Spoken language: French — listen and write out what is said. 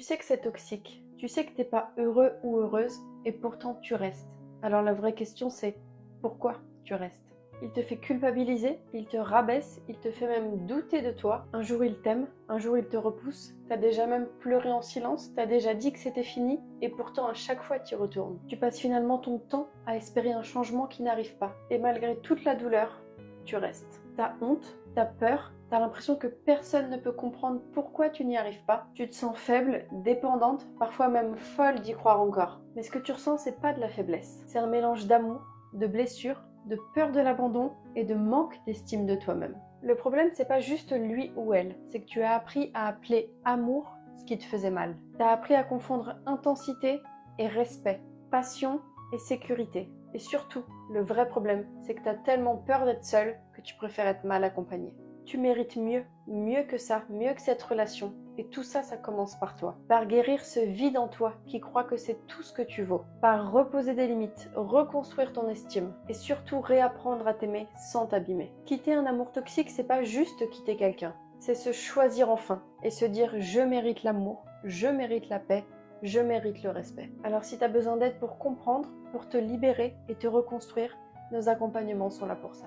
Tu sais que c'est toxique, tu sais que t'es pas heureux ou heureuse et pourtant tu restes. Alors la vraie question c'est pourquoi tu restes? Il te fait culpabiliser, il te rabaisse, il te fait même douter de toi. Un jour il t'aime, un jour il te repousse. T'as déjà même pleuré en silence, t'as déjà dit que c'était fini et pourtant à chaque fois tu y retournes. Tu passes finalement ton temps à espérer un changement qui n'arrive pas. Et malgré toute la douleur, tu restes. T'as honte, t'as peur, t'as l'impression que personne ne peut comprendre pourquoi tu n'y arrives pas. Tu te sens faible, dépendante, parfois même folle d'y croire encore. Mais ce que tu ressens, c'est pas de la faiblesse. C'est un mélange d'amour, de blessure, de peur de l'abandon et de manque d'estime de toi-même. Le problème, c'est pas juste lui ou elle, c'est que tu as appris à appeler amour ce qui te faisait mal. Tu as appris à confondre intensité et respect, passion et sécurité. Et surtout, le vrai problème, c'est que tu as tellement peur d'être seule que tu préfères être mal accompagnée. Tu mérites mieux, mieux que ça, mieux que cette relation. Et tout ça, ça commence par toi. Par guérir ce vide en toi qui croit que c'est tout ce que tu vaux. Par reposer des limites, reconstruire ton estime. Et surtout réapprendre à t'aimer sans t'abîmer. Quitter un amour toxique, c'est pas juste quitter quelqu'un. C'est se choisir enfin et se dire je mérite l'amour, je mérite la paix, je mérite le respect. Alors si tu as besoin d'aide pour comprendre, pour te libérer et te reconstruire, nos accompagnements sont là pour ça.